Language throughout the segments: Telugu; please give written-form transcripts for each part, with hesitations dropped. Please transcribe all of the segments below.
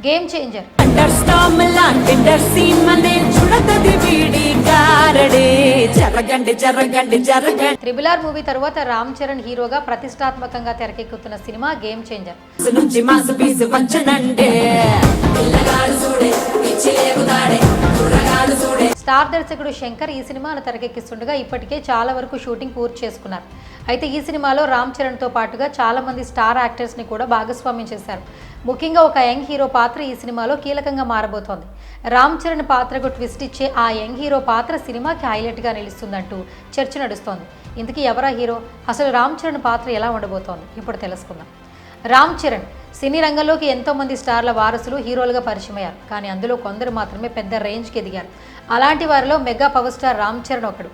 Game changer. Triple R movie తరువాత రామ్ చరణ్ హీరోగా ప్రతిష్టాత్మకంగా తెరకెక్కుతున్న సినిమా గేమ్ చేంజర్. స్టార్ దర్శకుడు శంకర్ ఈ సినిమాను తెరకెక్కిస్తుండగా ఇప్పటికే చాలా వరకు షూటింగ్ పూర్తి చేసుకున్నారు. అయితే ఈ సినిమాలో రామ్ చరణ్తో పాటుగా చాలా మంది స్టార్ యాక్టర్స్ని కూడా భాగస్వామ్యం చేశారు. ముఖ్యంగా ఒక యంగ్ హీరో పాత్ర ఈ సినిమాలో కీలకంగా మారబోతోంది. రామ్ చరణ్ పాత్రకు ట్విస్ట్ ఇచ్చే ఆ యంగ్ హీరో పాత్ర సినిమాకి హైలైట్గా నిలుస్తుందంటూ చర్చ నడుస్తోంది. ఇంతకీ ఎవరా హీరో, అసలు రామ్ చరణ్ పాత్ర ఎలా ఉండబోతోంది ఇప్పుడు తెలుసుకుందాం. రామ్ చరణ్ సినీ రంగంలోకి ఎంతోమంది స్టార్ల వారసులు హీరోలుగా పరిచయమయ్యారు. కానీ అందులో కొందరు మాత్రమే పెద్ద రేంజ్కి ఎదిగారు. అలాంటి వారిలో mega power star Ram Charan ఒకడు.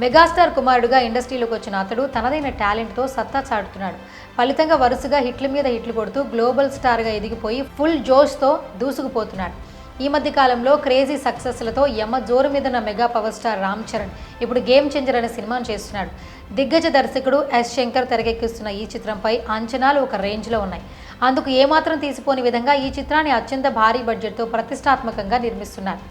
మెగాస్టార్ కుమారుడుగా ఇండస్ట్రీలోకి వచ్చిన అతడు తనదైన టాలెంట్తో సత్తా చాటుతున్నాడు. ఫలితంగా వరుసగా హిట్ల మీద హిట్లు కొడుతూ గ్లోబల్ స్టార్గా ఎదిగిపోయి ఫుల్ జోష్తో దూసుకుపోతున్నాడు. ఈ మధ్య కాలంలో క్రేజీ సక్సెస్లతో యమ జోరు మీదున్న mega power star Ram Charan ఇప్పుడు గేమ్ చేంజర్ అనే సినిమాను చేస్తున్నాడు. దిగ్గజ దర్శకుడు ఎస్ శంకర్ తెరకెక్కిస్తున్న ఈ చిత్రంపై అంచనాలు ఒక రేంజ్లో ఉన్నాయి. అందుకు ఏమాత్రం తీసిపోని విధంగా ఈ చిత్రాన్ని అత్యంత భారీ బడ్జెట్తో ప్రతిష్టాత్మకంగా నిర్మిస్తున్నారు.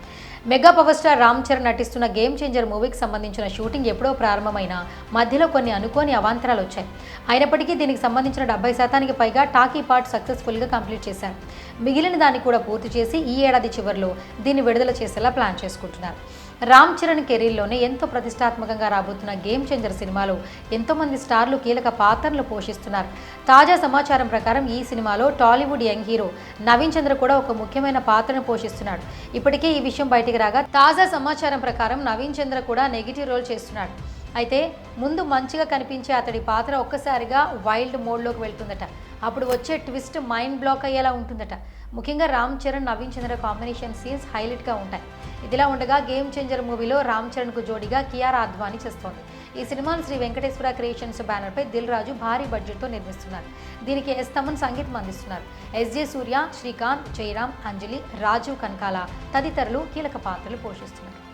Mega power star Ram Charan నటిస్తున్న గేమ్ చేంజర్ మూవీకి సంబంధించిన షూటింగ్ ఎప్పుడో ప్రారంభమైన మధ్యలో కొన్ని అనుకోని అవాంతరాలు వచ్చాయి. అయినప్పటికీ దీనికి సంబంధించిన 70% పైగా టాకీ పార్ట్ సక్సెస్ఫుల్గా కంప్లీట్ చేశారు. మిగిలిన దాన్ని కూడా పూర్తి చేసి ఈ ఏడాది చివరిలో దీన్ని విడుదల చేసేలా ప్లాన్ చేసుకుంటున్నారు. రామ్ చరణ్ కెరీర్లోనే ఎంతో ప్రతిష్టాత్మకంగా రాబోతున్న గేమ్ చేంజర్ సినిమాలో ఎంతోమంది స్టార్లు కీలక పాత్రలు పోషిస్తున్నారు. తాజా సమాచారం ప్రకారం ఈ సినిమాలో టాలీవుడ్ యంగ్ హీరో నవీన్ చంద్ర కూడా ఒక ముఖ్యమైన పాత్రను పోషిస్తున్నాడు. ఇప్పటికే ఈ విషయం బయటికి రాగా తాజా సమాచారం ప్రకారం నవీన్ చంద్ర కూడా నెగిటివ్ రోల్ చేస్తున్నాడు. అయితే ముందు మంచిగా కనిపించే అతడి పాత్ర ఒక్కసారిగా వైల్డ్ మోడ్లోకి వెళ్తుందట. అప్పుడు వచ్చే ట్విస్ట్ మైండ్ బ్లాక్ అయ్యేలా ఉంటుందట. ముఖ్యంగా రామ్ చరణ్ నవీన్ చంద్ర కాంబినేషన్ సీన్స్ హైలైట్గా ఉంటాయి. ఇదిలా ఉండగా గేమ్ చేంజర్ మూవీలో రామ్ చరణ్కు జోడీగా కియారా అద్వానీ చేస్తోంది. ఈ సినిమాను శ్రీ వెంకటేశ్వర క్రియేషన్స్ బ్యానర్పై దిల్ రాజు భారీ బడ్జెట్తో నిర్మిస్తున్నారు. దీనికి ఎస్ తమన్ సంగీతం అందిస్తున్నారు. ఎస్జే సూర్య, శ్రీకాంత్, జయరామ్, అంజలి, రాజీవ్ కనకాల తదితరులు కీలక పాత్రలు పోషిస్తున్నారు.